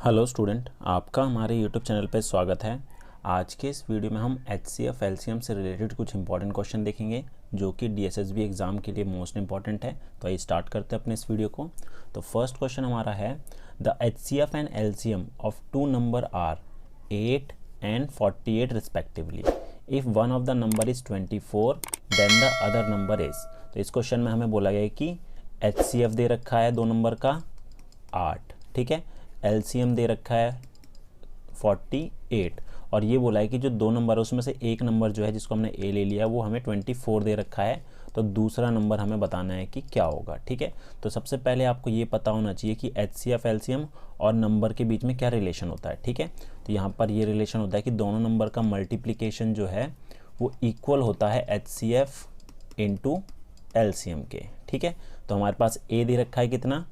Hello student, आपका हमारे YouTube channel पर स्वागत है। आज के इस वीडियो में हम एचसीएफ एलसीएम से रिलेटेड कुछ इंपॉर्टेंट क्वेश्चन देखेंगे जो कि डीएसएसबी एग्ज़ाम के लिए मोस्ट इंपॉर्टेंट है। तो आइए स्टार्ट करते हैं अपने इस वीडियो को। तो फर्स्ट क्वेश्चन हमारा है, the HCF and LCM of two numbers are 8 and 48 respectively. If one of the number is 24 then the other number is. तो इस क्वेश्चन में हमें बोला गया है कि एचसीएफ दे रखा है दो नंबर का 8, ठीक है, एलसीएम दे रखा है 48 और ये बोला है कि जो दो नंबर है उसमें से एक नंबर जो है जिसको हमने ए ले लिया वो हमें 24 दे रखा है, तो दूसरा नंबर हमें बताना है कि क्या होगा। ठीक है, तो सबसे पहले आपको ये पता होना चाहिए कि एचसीएफ एलसीएम और नंबर के बीच में क्या रिलेशन होता है। ठीक है, तो यहाँ पर ये रिलेशन होता है कि दोनों नंबर का मल्टीप्लिकेशन जो है वो इक्वल होता है एचसीएफ इंटू एलसीएम के। ठीक है, तो हमारे पास ए दे रखा है कितना,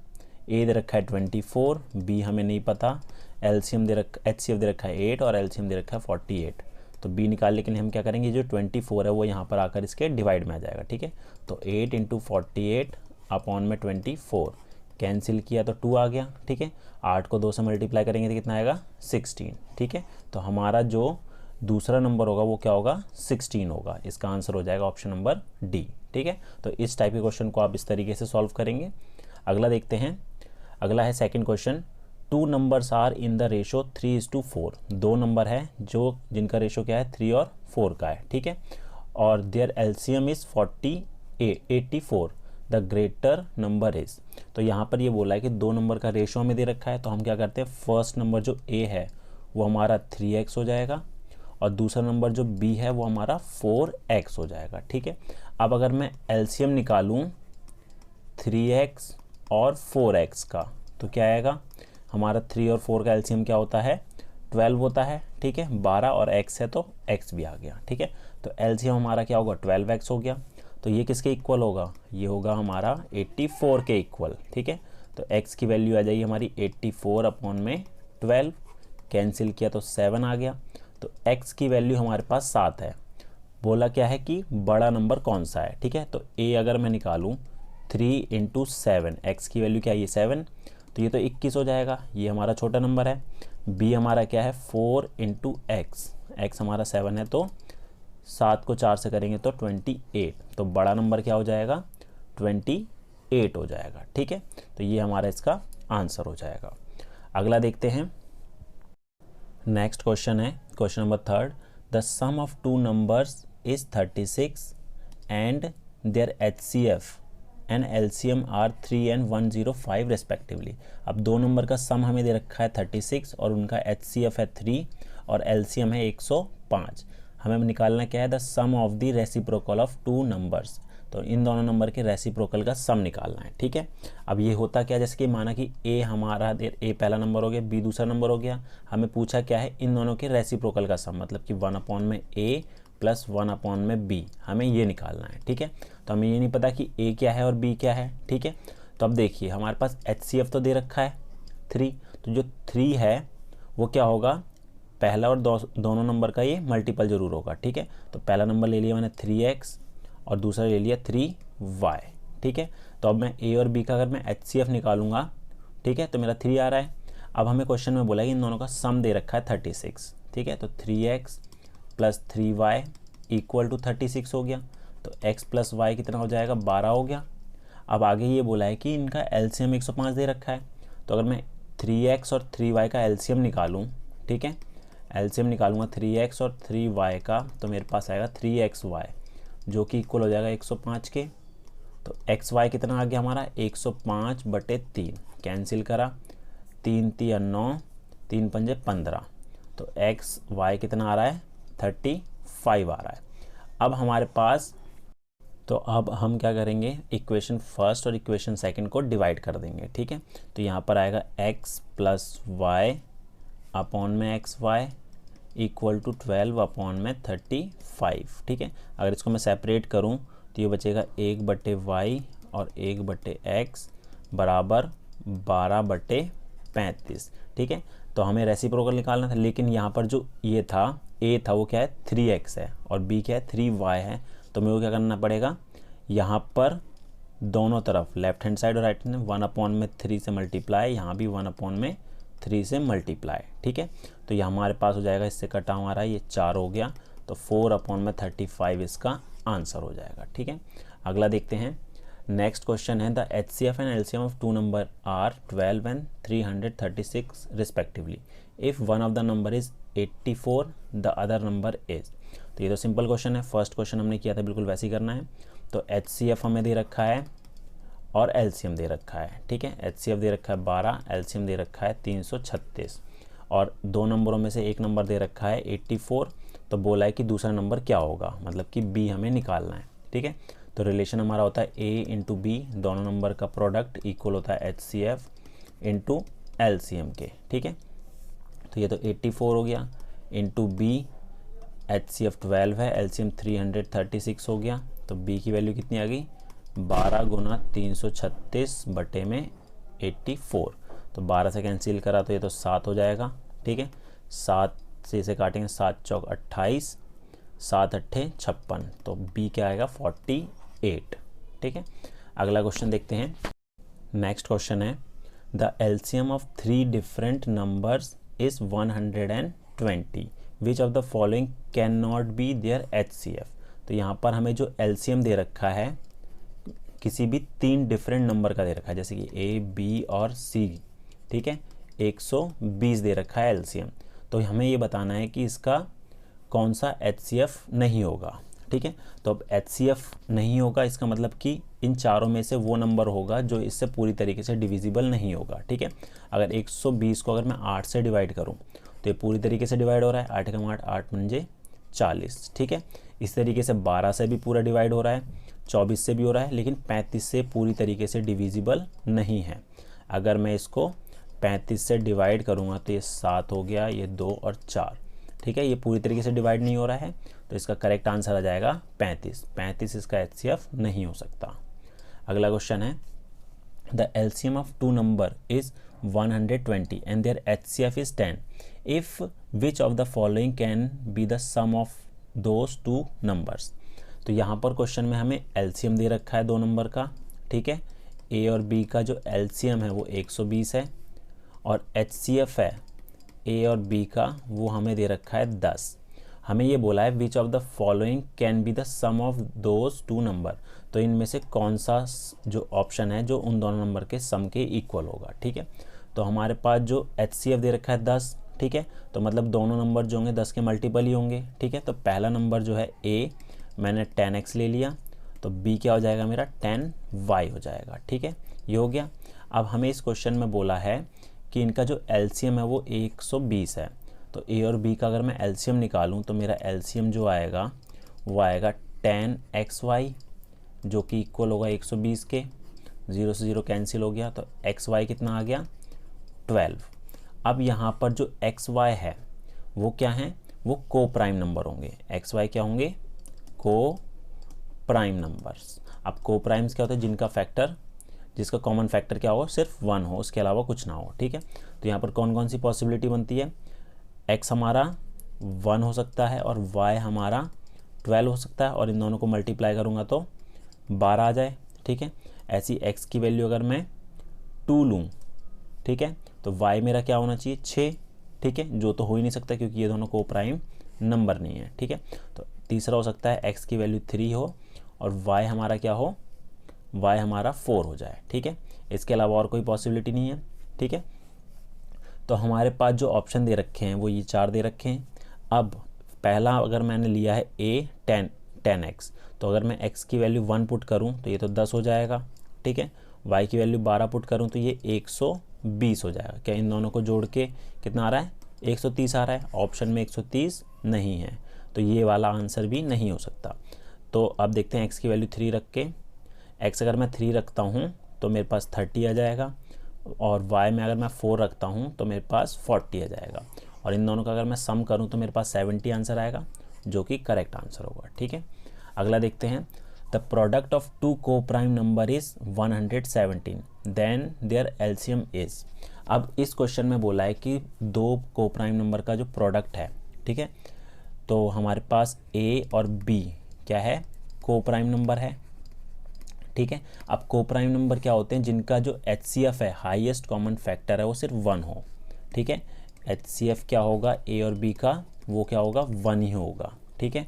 ए दे रखा है 24, बी हमें नहीं पता, एलसीएम एचसीएफ दे रखा है 8 और एलसीएम दे रखा है 48। तो बी निकालने के लिए हम क्या करेंगे, जो 24 है वो यहाँ पर आकर इसके डिवाइड में आ जाएगा। ठीक है, तो 8 इंटू 48 अपॉन में 24 कैंसिल किया तो 2 आ गया। ठीक है, 8 को 2 से मल्टीप्लाई करेंगे तो कितना आएगा 16। ठीक है, तो हमारा जो दूसरा नंबर होगा वो क्या होगा 16 होगा। इसका आंसर हो जाएगा ऑप्शन नंबर डी। ठीक है, तो इस टाइप के क्वेश्चन को आप इस तरीके से सॉल्व करेंगे। अगला देखते हैं, अगला है second question, two numbers are in the ratio 3:4। दो नंबर है जो जिनका रेशो क्या है 3 और 4 का है। ठीक है, और their LCM is 84, the greater number is. तो यहाँ पर ये बोला है कि दो नंबर का रेशो हमें दे रखा है, तो हम क्या करते हैं, फर्स्ट नंबर जो ए है वो हमारा 3x हो जाएगा और दूसरा नंबर जो बी है वो हमारा 4x हो जाएगा। ठीक है, अब अगर मैं एलसीएम निकालूं 3x और 4x का तो क्या आएगा, हमारा 3 और 4 का एलसीएम क्या होता है 12 होता है। ठीक है, 12 और x है तो x भी आ गया। ठीक है, तो एलसीएम हमारा क्या होगा 12x हो गया। तो ये किसके इक्वल होगा, ये होगा हमारा 84 के इक्वल। ठीक है, तो x की वैल्यू आ जाएगी हमारी 84 अपॉन में 12, कैंसिल किया तो 7 आ गया। तो x की वैल्यू हमारे पास 7 है। बोला क्या है कि बड़ा नंबर कौन सा है। ठीक है, तो a अगर मैं निकालूं 3 इंटू 7, एक्स की वैल्यू क्या है ये 7, तो ये तो 21 हो जाएगा, ये हमारा छोटा नंबर है। बी हमारा क्या है 4 इंटू एक्स, एक्स हमारा 7 है तो 7 को 4 से करेंगे तो 28, तो बड़ा नंबर क्या हो जाएगा 28 हो जाएगा। ठीक है, तो ये हमारा इसका आंसर हो जाएगा। अगला देखते हैं, नेक्स्ट क्वेश्चन है question number third, the sum of two numbers is 36 and their HCF and LCM are 3 and 105 respectively. अब दो नंबर का सम हमें दे रखा है 36 और उनका एचसीएफ है 3 और एलसीएम है 105। हमें निकालना क्या है, the sum of the reciprocal of two numbers. तो इन दोनों नंबर के रेसिप्रोकल का सम निकालना है। ठीक है, अब ये होता क्या, जैसे कि माना कि ए हमारा ए पहला नंबर हो गया, बी दूसरा नंबर हो गया, हमें पूछा क्या है इन दोनों के रेसिप्रोकल का सम, मतलब कि 1 अपॉन में ए प्लस 1 अपॉन में बी, हमें ये निकालना है। ठीक है, तो हमें ये नहीं पता कि ए क्या है और बी क्या है। ठीक है, तो अब देखिए हमारे पास एचसीएफ तो दे रखा है 3, तो जो 3 है वो क्या होगा, पहला और दोनों नंबर का ये मल्टीपल जरूर होगा। ठीक है, तो पहला नंबर ले लिया मैंने 3x और दूसरा ले लिया 3y। ठीक है, तो अब मैं ए और बी का अगर मैं एचसीएफ निकालूंगा, ठीक है, तो मेरा 3 आ रहा है। अब हमें क्वेश्चन में बोला कि इन दोनों का सम दे रखा है 36। ठीक है, तो 3x plus 3y equal to 36 हो गया, तो x प्लस वाई कितना हो जाएगा 12 हो गया। अब आगे ये बोला है कि इनका एलसीएम 105 दे रखा है, तो अगर मैं 3x और 3y का एलसीएम निकालूं, ठीक है, एलसीएम निकालूंगा 3x और 3y का, तो मेरे पास आएगा 3xy जो कि इक्वल हो जाएगा 105 के। तो xy कितना आ गया हमारा 105/3, कैंसिल करा, 3 3 9, 3 पंजे 15, तो xy कितना आ रहा है 35 आ रहा है। अब हमारे पास, तो अब हम क्या करेंगे, इक्वेशन फर्स्ट और इक्वेशन सेकंड को डिवाइड कर देंगे। ठीक है, तो यहाँ पर आएगा x प्लस वाई अपॉन में x y equal to 12 upon में 35। ठीक है, अगर इसको मैं सेपरेट करूँ तो ये बचेगा 1/y और 1/x बराबर 12/35। ठीक है, तो हमें रेसिप्रोकल निकालना था, लेकिन यहाँ पर जो ये था a था वो क्या है 3x है और b क्या है 3y है, तो मेरे को क्या करना पड़ेगा, यहाँ पर दोनों तरफ लेफ्ट हैंड साइड और राइट हैंड 1 अपॉन में 3 से मल्टीप्लाई, यहाँ भी 1 अपॉन में 3 से मल्टीप्लाई, ठीक है। तो ये हमारे पास हो जाएगा, इससे कटा हमारा ये 4 हो गया, तो 4/35 इसका आंसर हो जाएगा, ठीक है। अगला देखते हैं। नेक्स्ट क्वेश्चन है the HCF and LCM of 2 number are 12 and 336 respectively if one of the number is 84 the other number is. तो ये तो सिंपल क्वेश्चन है, फर्स्ट क्वेश्चन हमने किया था, बिल्कुल वैसे ही करना है। तो HCF हमें दे रखा है और LCM दे रखा है, ठीक है। HCF दे रखा है 12, LCM दे रखा है 336 और दो नंबरों में से एक नंबर दे रखा है 84। तो बोला है कि दूसरा नंबर क्या होगा, मतलब कि B हमें निकालना है, ठीक है। तो रिलेशन हमारा होता है A इंटू B, दोनों नंबर का प्रोडक्ट इक्वल होता है HCF इंटू LCM के, ठीक है। तो ये तो 84 हो गया इंटू B, HCF 12 है, LCM 336 हो गया। तो B की वैल्यू कितनी आ गई, 12 गुना 336 बटे में 84। तो 12 से कैंसिल करा तो ये तो 7 हो जाएगा, ठीक है। 7 से इसे काटेंगे, 7 चौक 28, 7 अट्ठे 56, तो B क्या आएगा 48, ठीक है। अगला क्वेश्चन देखते हैं। नेक्स्ट क्वेश्चन है the LCM of 3 different numbers is 120 which of the following can not be their HCF। तो यहाँ पर हमें जो LCM दे रखा है किसी भी 3 डिफरेंट नंबर का दे रखा है, जैसे कि A, B और C, ठीक है। 120 दे रखा है LCM। तो हमें ये बताना है कि इसका कौन सा HCF नहीं होगा, ठीक है। तो अब HCF नहीं होगा, इसका मतलब कि इन चारों में से वो नंबर होगा जो इससे पूरी तरीके से डिविजिबल नहीं होगा, ठीक है। अगर 120 को अगर मैं 8 से डिवाइड करूं तो ये पूरी तरीके से डिवाइड हो रहा है, 8 का 8, 8 पंजे 40, ठीक है। इस तरीके से 12 से भी पूरा डिवाइड हो रहा है, 24 से भी हो रहा है, लेकिन 35 से पूरी तरीके से डिविजिबल नहीं है। अगर मैं इसको 35 से डिवाइड करूँगा तो ये 7 हो गया, ये 2 और 4, ठीक है। ये पूरी तरीके से डिवाइड नहीं हो रहा है, तो इसका करेक्ट आंसर आ जाएगा 35। 35 इसका HCF नहीं हो सकता। अगला क्वेश्चन है the LCM of 2 number is 120 and their HCF is 10 if which of the following can be the sum of those 2 numbers. तो यहाँ पर क्वेश्चन में हमें LCM दे रखा है 2 नंबर का, ठीक है। A और B का जो LCM है वो 120 है और HCF है A और B का वो हमें दे रखा है 10। हमें ये बोला है which of the following can be the sum of those 2 number. तो इनमें से कौन सा जो ऑप्शन है जो उन दोनों नंबर के सम के इक्वल होगा, ठीक है। तो हमारे पास जो HCF दे रखा है 10, ठीक है। तो मतलब दोनों नंबर जो होंगे 10 के मल्टीपल ही होंगे, ठीक है। तो पहला नंबर जो है A, मैंने 10x ले लिया, तो B क्या हो जाएगा मेरा 10y हो जाएगा, ठीक है। ये हो गया। अब हमें इस क्वेश्चन में बोला है कि इनका जो LCM है वो 120 है। तो A और B का अगर मैं LCM निकालूं तो मेरा LCM जो आएगा वो आएगा 10xy जो कि इक्वल होगा 120 के, 0 से 0 कैंसिल हो गया, तो xy कितना आ गया 12। अब यहाँ पर जो xy है वो क्या है, वो को प्राइम नंबर होंगे। xy क्या होंगे, को प्राइम नंबर्स। अब को प्राइम्स क्या होता है, जिनका फैक्टर, जिसका कॉमन फैक्टर क्या हो, सिर्फ 1 हो, उसके अलावा कुछ ना हो, ठीक है। तो यहाँ पर कौन कौन सी पॉसिबिलिटी बनती है, x हमारा 1 हो सकता है और y हमारा 12 हो सकता है, और इन दोनों को मल्टीप्लाई करूँगा तो 12 आ जाए, ठीक है। ऐसी x की वैल्यू अगर मैं 2 लूँ, ठीक है, तो y मेरा क्या होना चाहिए 6, ठीक है, जो तो हो ही नहीं सकता क्योंकि ये दोनों को प्राइम नंबर नहीं है, ठीक है। तो तीसरा हो सकता है x की वैल्यू 3 हो और y हमारा क्या हो, y हमारा 4 हो जाए, ठीक है। इसके अलावा और कोई पॉसिबिलिटी नहीं है, ठीक है। तो हमारे पास जो ऑप्शन दे रखे हैं वो ये 4 दे रखे हैं। अब पहला अगर मैंने लिया है A 10x, तो अगर मैं x की वैल्यू 1 पुट करूं तो ये तो 10 हो जाएगा, ठीक है। y की वैल्यू 12 पुट करूं तो ये 120 हो जाएगा। क्या इन दोनों को जोड़ के कितना आ रहा है, 130 आ रहा है। ऑप्शन में 130 नहीं है, तो ये वाला आंसर भी नहीं हो सकता। तो अब देखते हैं x की वैल्यू 3 रख के, x अगर मैं 3 रखता हूँ तो मेरे पास 30 आ जाएगा, और y में अगर मैं 4 रखता हूँ तो मेरे पास 40 आ जाएगा, और इन दोनों का अगर मैं सम करूँ तो मेरे पास 70 आंसर आएगा, जो कि करेक्ट आंसर होगा, ठीक है। अगला देखते हैं द प्रोडक्ट ऑफ 2 को prime number is 117 then their LCM is. अब इस क्वेश्चन में बोला है कि 2 को प्राइम नंबर का जो प्रोडक्ट है, ठीक है, तो हमारे पास A और B क्या है, को प्राइम नंबर है, ठीक है। अब को प्राइम नंबर क्या होते हैं, जिनका जो HCF है, हाईएस्ट कॉमन फैक्टर है, वो सिर्फ 1 हो, ठीक है। HCF क्या होगा, A और B का, वो क्या होगा, 1 ही होगा, ठीक है।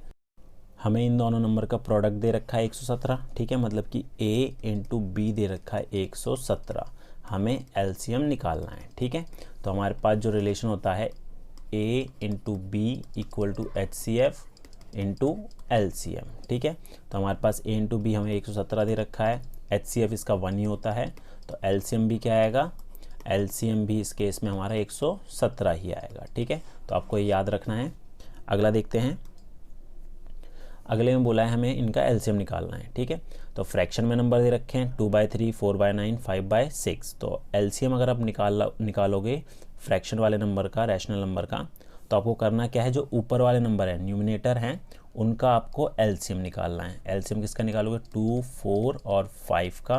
हमें इन दोनों नंबर का प्रोडक्ट दे रखा है 117, ठीक है, मतलब कि A इंटू बी दे रखा है 117, हमें LCM निकालना है, ठीक है। तो हमारे पास जो रिलेशन होता है A into B equal to HCF into LCM, ठीक है। तो हमारे पास A इंटू बी हमें 117 दे रखा है, HCF इसका 1 ही होता है, तो LCM भी क्या आएगा, LCM भी इस केस में हमारा 117 ही आएगा, ठीक है। तो आपको ये याद रखना है। अगला देखते हैं। अगले में बोला है हमें इनका LCM निकालना है, ठीक है। तो फ्रैक्शन में नंबर दे रखे हैं 2/3, 4/9, 5/6। तो LCM अगर आप निकालोगे फ्रैक्शन वाले नंबर का, रैशनल नंबर का, तो आपको करना क्या है, जो ऊपर वाले नंबर हैं, न्यूमिनेटर हैं, उनका आपको LCM निकालना है। LCM किसका निकालोगे, 2, 4 और 5 का,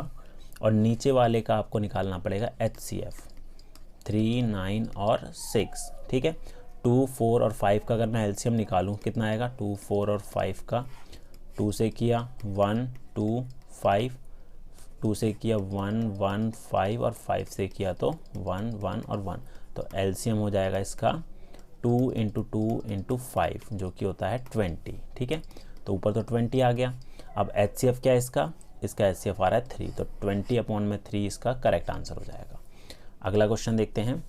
और नीचे वाले का आपको निकालना पड़ेगा HCF, 3, 9 और 6, ठीक है। 2, 4 और 5 का अगर मैं LCM निकालूं कितना आएगा, 2, 4 और 5 का, 2 से किया 1, 2, 5, 2 से किया 1, 1, 5 और 5 से किया तो 1, 1 और 1। तो LCM हो जाएगा इसका 2 इंटू 2 इंटू 5 जो कि होता है 20, ठीक है। तो ऊपर तो 20 आ गया। अब HCF क्या है इसका HCF आ रहा है 3, तो 20/3 इसका करेक्ट आंसर हो जाएगा। अगला क्वेश्चन देखते हैं।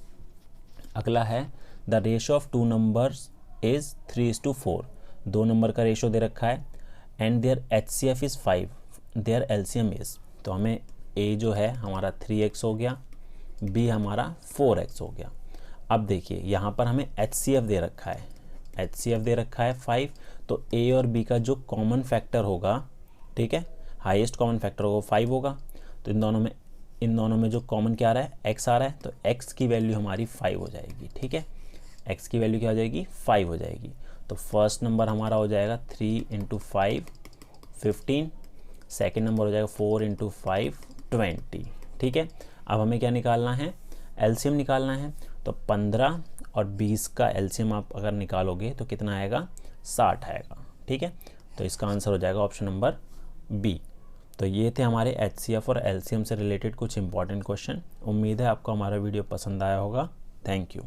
अगला है the ratio of 2 numbers is 3:4। 2 नंबर का रेशो दे रखा है and their HCF is 5, their LCM is. तो हमें A जो है हमारा 3x हो गया, B हमारा 4x हो गया। अब देखिए यहाँ पर हमें HCF दे रखा है, HCF दे रखा है 5, तो A और B का जो कॉमन फैक्टर होगा, ठीक है, हाईएस्ट कॉमन फैक्टर होगा 5 होगा। तो इन दोनों में जो कॉमन क्या आ रहा है, x आ रहा है, तो x की वैल्यू हमारी 5 हो जाएगी, ठीक है। x की वैल्यू क्या हो जाएगी, 5 हो जाएगी। तो फर्स्ट नंबर हमारा हो जाएगा 3 इंटू 5 15, सेकेंड नंबर हो जाएगा 4 इंटू 5 20, ठीक है। अब हमें क्या निकालना है, LCM निकालना है। तो 15 और 20 का LCM आप अगर निकालोगे तो कितना आएगा, 60 आएगा, ठीक है। तो इसका आंसर हो जाएगा ऑप्शन नंबर B। तो ये थे हमारे HCF और LCM से रिलेटेड कुछ इंपॉर्टेंट क्वेश्चन। उम्मीद है आपको हमारा वीडियो पसंद आया होगा। Thank you.